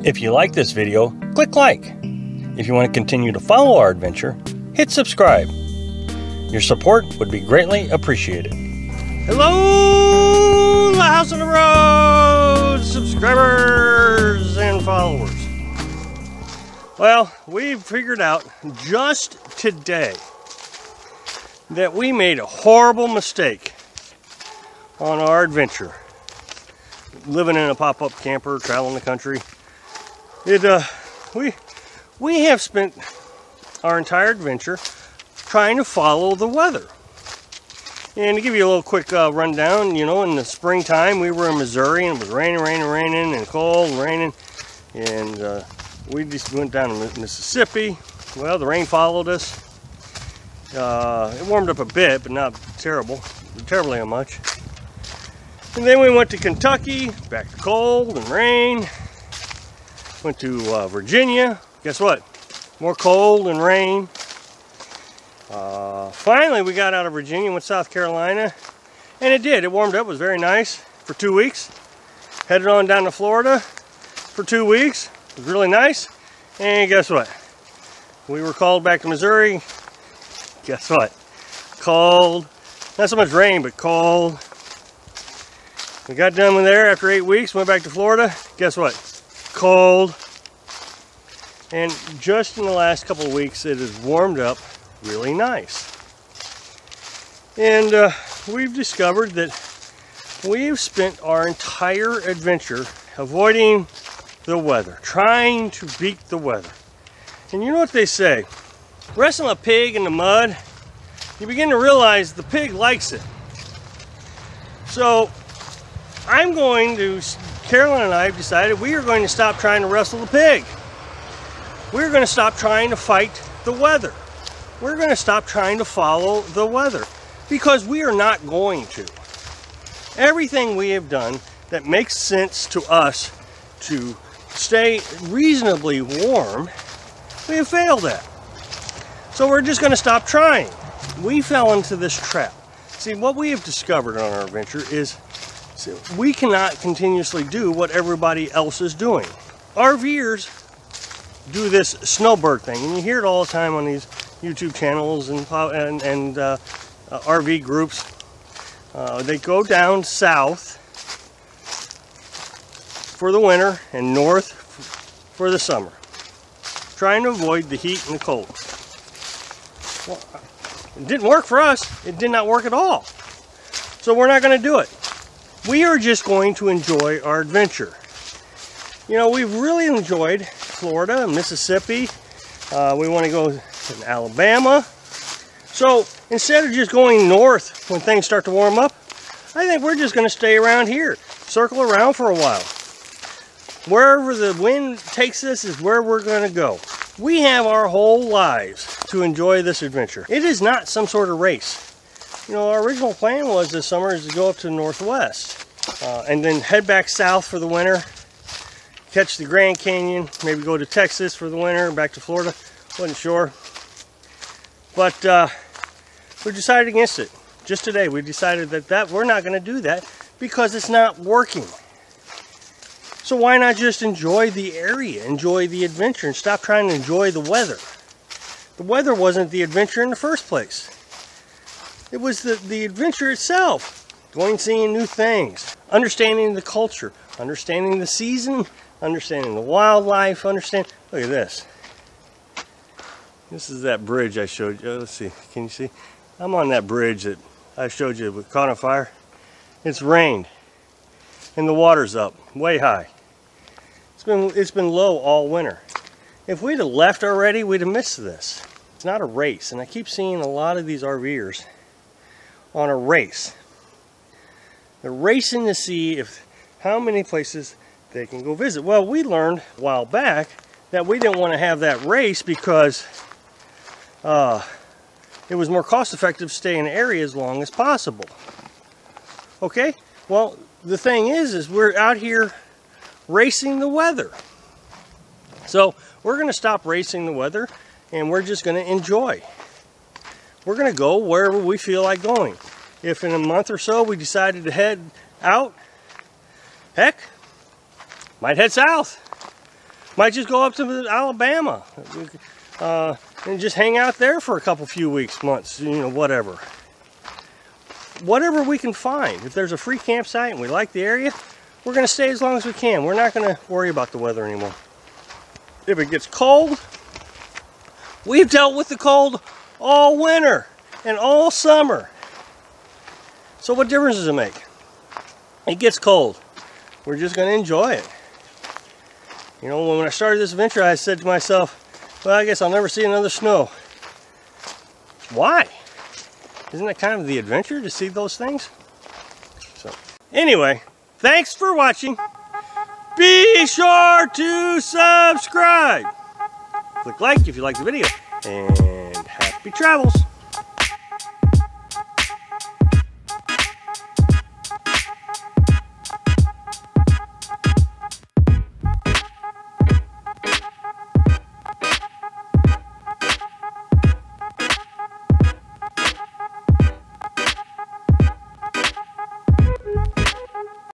If you like this video, click like. If you want to continue to follow our adventure, hit subscribe. Your support would be greatly appreciated. Hello, the House on the Road subscribers and followers. Well, we've figured out just today that we made a horrible mistake on our adventure. Living in a pop-up camper, traveling the country. We have spent our entire adventure trying to follow the weather. And to give you a little quick rundown, you know, in the springtime we were in Missouri and it was raining and cold and raining. And we just went down to Mississippi. Well, the rain followed us. It warmed up a bit, but not terribly much. And then we went to Kentucky, back to cold and rain. Went to Virginia. Guess what? More cold and rain. Finally, we got out of Virginia, went to South Carolina. And it did. It warmed up. It was very nice for 2 weeks. Headed on down to Florida for 2 weeks. It was really nice. And guess what? We were called back to Missouri. Guess what? Cold. Not so much rain, but cold. We got done with there after 8 weeks, went back to Florida. Guess what? Cold. And just in the last couple of weeks, it has warmed up really nice. And we've discovered that we've spent our entire adventure avoiding the weather, trying to beat the weather. And you know what they say? Wrestle a pig in the mud, you begin to realize the pig likes it. So Carolyn and I have decided we are going to stop trying to wrestle the pig. We're going to stop trying to fight the weather. We're going to stop trying to follow the weather because we are not going to. Everything we have done that makes sense to us to stay reasonably warm, we have failed at. So we're just going to stop trying. We fell into this trap. See, what we have discovered on our adventure is we cannot continuously do what everybody else is doing. RVers do this snowbird thing, and you hear it all the time on these YouTube channels and RV groups. They go down south for the winter and north for the summer, trying to avoid the heat and the cold. Well, it didn't work for us. It did not work at all. So we're not going to do it. We are just going to enjoy our adventure. You know, we've really enjoyed Florida and Mississippi. We want to go in Alabama. So instead of just going north when things start to warm up, I think we're just going to stay around here, circle around for a while. Wherever the wind takes us is where we're going to go. We have our whole lives to enjoy this adventure. It is not some sort of race. You know, our original plan was this summer is to go up to the northwest and then head back south for the winter, catch the Grand Canyon, maybe go to Texas for the winter, back to Florida. Wasn't sure. But we decided against it. Just today we decided that we're not going to do that because it's not working. So why not just enjoy the area, enjoy the adventure, and stop trying to enjoy the weather? The weather wasn't the adventure in the first place. It was the adventure itself. Going seeing new things, understanding the culture, understanding the season, understanding the wildlife, look at this. This is that bridge I showed you. Let's see, can you see? I'm on that bridge that I showed you with caught on fire. It's rained and the water's up way high. It's been low all winter. If we'd have left already, we'd have missed this. It's not a race, and I keep seeing a lot of these RVers on a race. They're racing to see how many places they can go visit. Well, we learned a while back that we didn't want to have that race because it was more cost effective to stay in an area as long as possible. Okay, well, the thing is we're out here racing the weather. So we're going to stop racing the weather and we're just going to enjoy. We're going to go wherever we feel like going. If in a month or so we decided to head out, heck, might head south. Might just go up to Alabama and just hang out there for a few weeks, months, you know, whatever. Whatever we can find. If there's a free campsite and we like the area, we're going to stay as long as we can. We're not going to worry about the weather anymore. If it gets cold, we've dealt with the cold all winter and all summer. So what difference does it make? It gets cold. We're just going to enjoy it. You know, when I started this venture, I said to myself, well, I guess I'll never see another snow. Why? Isn't that kind of the adventure to see those things? So, anyway, thanks for watching. Be sure to subscribe. Click like if you like the video. And happy travels.